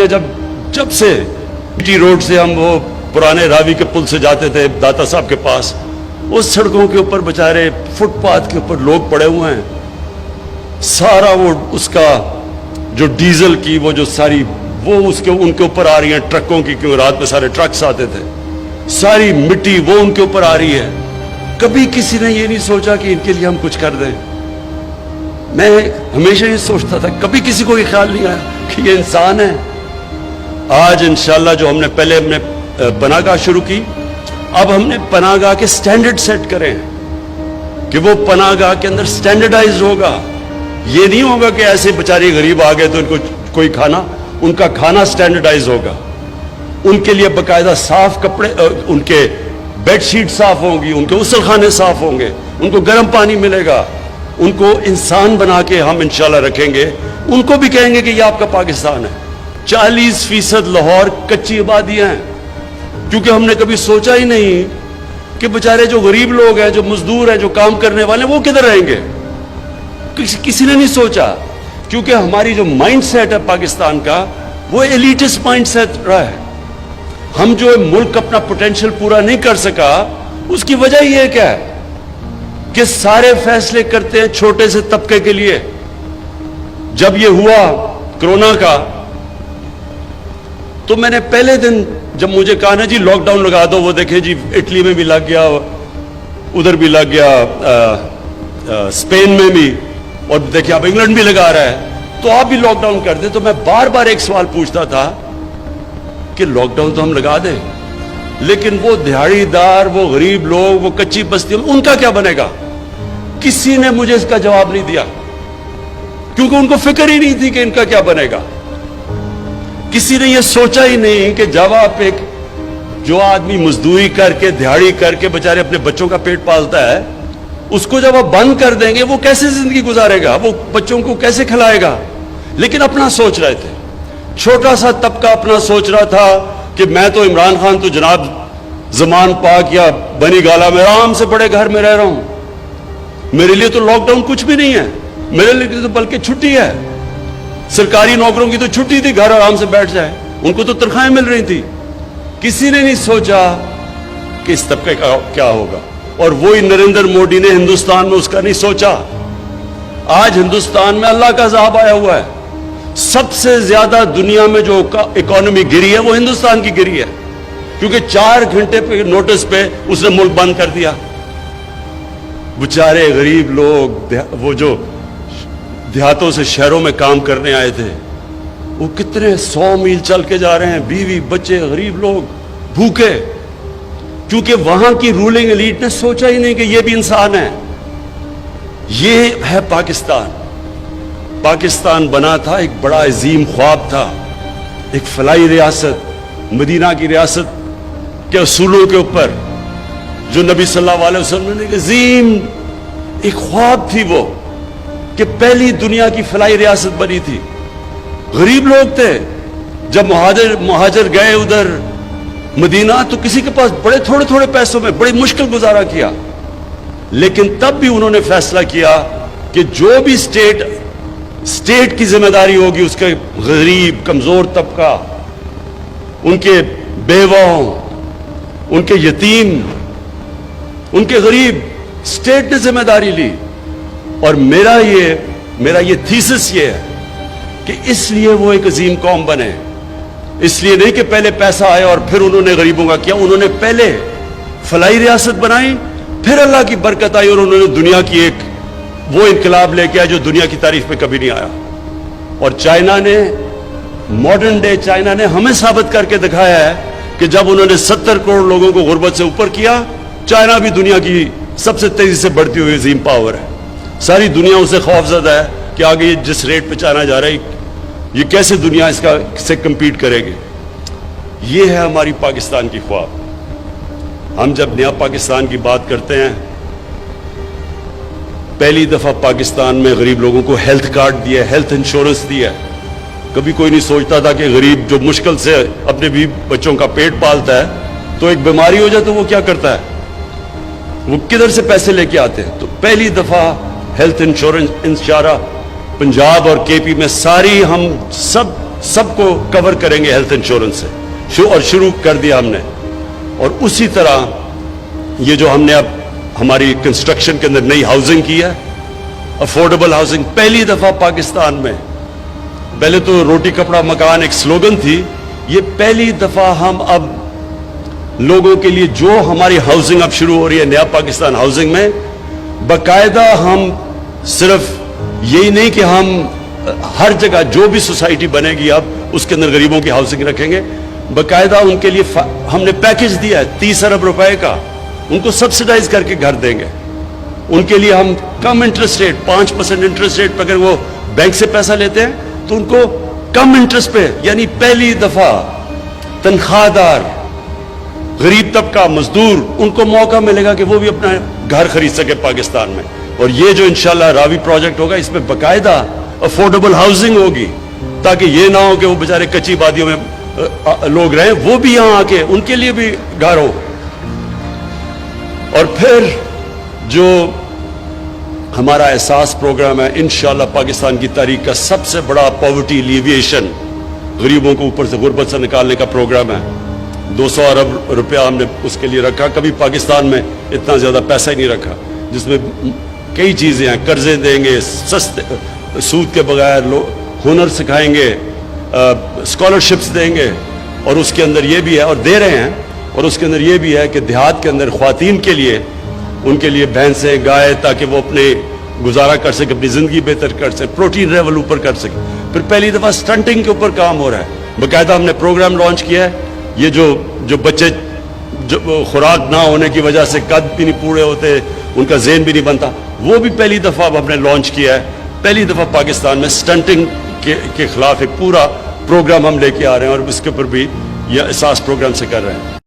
ہیں جب سے ٹی روڈ سے ہم وہ پرانے راوی کے پل سے جاتے تھے داتا صاحب کے پاس، اس سڑکوں کے اوپر بچارے فٹ پاتھ کے اوپر لوگ پڑے ہوئے ہیں، سارا وہ اس کا جو ڈیزل کی وہ جو ساری وہ ان کے اوپر آ رہی ہیں ٹرکوں کی، کیوں رات میں سارے ٹرکس آتے تھے، ساری مٹی وہ ان کے اوپر آ رہی ہے۔ کبھی کسی نے یہ نہیں سوچا کہ ان کے لیے ہم کچھ کر دیں؟ میں ہمیشہ یہ سوچتا تھا، کبھی کسی کو یہ خیال نہیں آیا کہ یہ انسان ہے۔ آج انشاءاللہ جو ہم نے پہلے پناہ گاہ شروع کی، اب ہم نے پناہ گاہ کے سٹینڈرڈ سیٹ کرے ہیں کہ وہ پناہ گاہ کے اندر سٹینڈرڈائز ہوگا۔ یہ نہیں ہوگا کہ ایسے بیچارے غریب آ گئے تو ان کو کوئی کھانا، ان کا کھانا سٹینڈرڈائز ہوگا، ان کے لیے باقاعدہ صاف کپڑے، ان کے بیڈ شیٹ صاف ہوں گی، ان کے غسل خانے صاف ہوں گے، ان کو گرم پانی ملے گا، ان کو انسان بنا کے ہم انشاءاللہ رکھیں گے۔ ان کو بھی کہیں گے کہ یہ آپ کا پاکستان ہے۔ 40% لاہور کچی آبادیاں ہیں، کیونکہ ہم نے کبھی سوچا ہی نہیں کہ بیچارے جو غریب لوگ ہیں، جو مزدور ہیں، جو کام کرنے والے ہیں، وہ کدھر رہیں گے؟ کسی نے نہیں سوچا، کیونکہ ہماری جو مائنڈ سیٹ ہے پاکستان کا، وہ ایلیٹس مائنڈ سیٹ رہا ہے۔ ہم جو ملک اپنا پوٹینشیل پورا نہیں کر سکا، اس کی وجہ یہ کیا ہے کہ سارے فیصلے کرتے ہیں چھوٹے سے طبقے کے لیے۔ جب یہ ہوا کرونا کا، تو میں نے پہلے دن جب مجھے کہا نا جی لاک ڈاؤن لگا دو، وہ دیکھیں جی اٹلی میں بھی لگ گیا، ادھر بھی لگ گیا، اسپین میں بھی، اور دیکھیں اب انگلینڈ بھی لگا رہا ہے، تو آپ بھی لاک ڈاؤن کر دیں۔ تو میں بار بار ایک سوال پوچھتا تھا کہ لاک ڈاؤن تو ہم لگا دیں، لیکن وہ دیہڑی دار، وہ غریب لوگ، وہ کچی بستیوں، ان کا کیا بنے گا؟ کسی نے مجھے اس کا جواب نہیں دیا، کیونکہ ان کو فکر ہی نہیں تھی کہ ان کا کیا بنے گا۔ کسی نے یہ سوچا ہی نہیں کہ جب آپ جو آدمی مزدوری کر کے، دیہڑی کر کے بیچارے اپنے بچوں کا پیٹ پالتا ہے، اس کو جب آپ بند کر دیں گے، وہ کیسے زندگی گزارے گا؟ وہ بچوں کو کیسے کھلائے گا؟ لیکن اپنا سوچ رہے تھے، چھوٹا سا طبقہ اپنا سوچ رہا تھا کہ میں تو عمران خان تو جناب زمان پاک یا بنی گالا میں آرام سے بڑے گھر میں رہ رہا ہوں، میرے لیے تو لاک ڈاؤن کچھ بھی نہیں ہے، میرے لیے تو بلکہ چھٹی ہے۔ سرکاری نوکروں کی تو چھٹی تھی، گھر آرام سے بیٹھ جائے، ان کو تو تنخواہیں مل رہی تھی۔ کسی نے نہیں سوچا کہ اس طبقے کا کیا ہوگا، اور وہی نریندر مودی نے ہندوستان میں اس کا نہیں سوچا۔ آج ہندوستان میں اللہ کا عذاب آیا ہوا ہے، سب سے زیادہ دنیا میں جو اکانومی گری ہے وہ ہندوستان کی گری ہے، کیونکہ 4 گھنٹے پہ نوٹس پہ اس نے ملک بند کر دیا۔ بیچارے غریب لوگ، وہ جو دیہاتوں سے شہروں میں کام کرنے آئے تھے، وہ کتنے 100 میل چل کے جا رہے ہیں، بیوی بچے، غریب لوگ بھوکے، کیونکہ وہاں کی رولنگ ایلیٹ نے سوچا ہی نہیں کہ یہ بھی انسان ہے۔ یہ ہے پاکستان۔ پاکستان بنا تھا، ایک بڑا عظیم خواب تھا، ایک فلاحی ریاست، مدینہ کی ریاست کے اصولوں کے اوپر، جو نبی صلی اللہ علیہ وسلم نے ایک عظیم ایک خواب تھی، وہ کہ پہلی دنیا کی فلاحی ریاست بنی تھی۔ غریب لوگ تھے، جب مہاجر گئے ادھر مدینہ، تو کسی کے پاس بڑے تھوڑے تھوڑے پیسوں میں بڑی مشکل گزارا کیا، لیکن تب بھی انہوں نے فیصلہ کیا کہ جو بھی اسٹیٹ کی ذمہ داری ہوگی، اس کے غریب کمزور طبقہ، ان کے بیواؤں، ان کے یتیم، ان کے غریب، اسٹیٹ نے ذمہ داری لی۔ اور میرا یہ تھیسس یہ ہے کہ اس لیے وہ ایک عظیم قوم بنے، اس لیے نہیں کہ پہلے پیسہ آیا اور پھر انہوں نے غریبوں کا کیا، انہوں نے پہلے فلاحی ریاست بنائی، پھر اللہ کی برکت آئی اور انہوں نے دنیا کی ایک وہ انقلاب لے کے آیا جو دنیا کی تاریخ میں کبھی نہیں آیا۔ اور چائنا نے، ماڈرن ڈے چائنا نے ہمیں ثابت کر کے دکھایا ہے کہ جب انہوں نے 70 کروڑ لوگوں کو غربت سے اوپر کیا، چائنا بھی دنیا کی سب سے تیزی سے بڑھتی ہوئی عظیم پاور ہے۔ ساری دنیا اسے خوف زدہ ہے کہ آگے یہ جس ریٹ پہ چائنا جا رہا ہے، یہ کیسے دنیا سے کمپیٹ کرے گی۔ یہ ہے ہماری پاکستان کی خواب۔ ہم جب نیا پاکستان کی بات کرتے ہیں، پہلی دفعہ پاکستان میں غریب لوگوں کو ہیلتھ کارڈ دیا، ہیلتھ انشورنس دیا۔ کبھی کوئی نہیں سوچتا تھا کہ غریب جو مشکل سے اپنے بھی بچوں کا پیٹ پالتا ہے، تو ایک بیماری ہو جائے تو وہ کیا کرتا ہے، وہ کدھر سے پیسے لے کے آتے ہیں۔ تو پہلی دفعہ ہیلتھ انشورنس پنجاب اور کے پی میں ساری ہم سب سب کو کور کریں گے ہیلتھ انشورنس سے، اور شروع کر دیا ہم نے. اور اسی طرح یہ جو ہم نے اب ہماری کنسٹرکشن کے اندر نئی ہاؤسنگ کی ہے، افورڈیبل ہاؤسنگ، پہلی دفعہ پاکستان میں، پہلے تو روٹی کپڑا مکان ایک سلوگن تھی، یہ پہلی دفعہ ہم اب لوگوں کے لیے جو ہماری ہاؤسنگ اب شروع ہو رہی ہے نیا پاکستان ہاؤسنگ میں، باقاعدہ ہم صرف یہی نہیں کہ ہم ہر جگہ جو بھی سوسائٹی بنے گی اب اس کے اندر غریبوں کی ہاؤسنگ رکھیں گے، باقاعدہ ان کے لیے ہم نے پیکج دیا ہے 30 ارب روپے کا، ان کو سبسڈائز کر کے گھر دیں گے. ان کے لیے ہم کم انٹرسٹ ریٹ، 5% انٹرسٹ ریٹ پہ اگر وہ بینک سے پیسہ لیتے ہیں تو ان کو کم انٹرسٹ پہ، یعنی پہلی دفعہ تنخواہ دار غریب طبقہ مزدور ان کو موقع ملے گا کہ وہ بھی اپنا گھر خرید سکے پاکستان میں. اور یہ جو انشاءاللہ راوی پروجیکٹ ہوگا اس میں باقاعدہ افورڈیبل ہاؤسنگ ہوگی، تاکہ یہ نہ ہو کہ وہ بیچارے کچی وادیوں میں لوگ رہیں، وہ بھی یہاں آ کے ان کے لیے بھی گھر ہو. اور پھر جو ہمارا احساس پروگرام ہے انشاءاللہ پاکستان کی تاریخ کا سب سے بڑا پاورٹی ایلیویشن، غریبوں کو اوپر سے غربت سے نکالنے کا پروگرام ہے. 200 ارب روپیہ ہم نے اس کے لیے رکھا، کبھی پاکستان میں اتنا زیادہ پیسہ ہی نہیں رکھا، جس میں کئی چیزیں ہیں، قرضے دیں گے سستے سود کے بغیر، ہنر سکھائیں گے، اسکالرشپس دیں گے، اور اس کے اندر یہ بھی ہے اور دے رہے ہیں، اور اس کے اندر یہ بھی ہے کہ دیہات کے اندر خواتین کے لیے ان کے لیے بھینسیں گائے، تاکہ وہ اپنے گزارا کر سکے، اپنی زندگی بہتر کر سکے، پروٹین لیول اوپر کر سکے. پھر پہلی دفعہ سٹنٹنگ کے اوپر کام ہو رہا ہے، باقاعدہ ہم نے پروگرام لانچ کیا ہے. یہ جو بچے جو خوراک نہ ہونے کی وجہ سے قد بھی نہیں پورے ہوتے، ان کا ذہن بھی نہیں بنتا، وہ بھی پہلی دفعہ اب ہم نے لانچ کیا ہے. پہلی دفعہ پاکستان میں سٹنٹنگ کے خلاف ایک پورا پروگرام ہم لے کے آ رہے ہیں، اور اس کے اوپر بھی یہ احساس پروگرام سے کر رہے ہیں.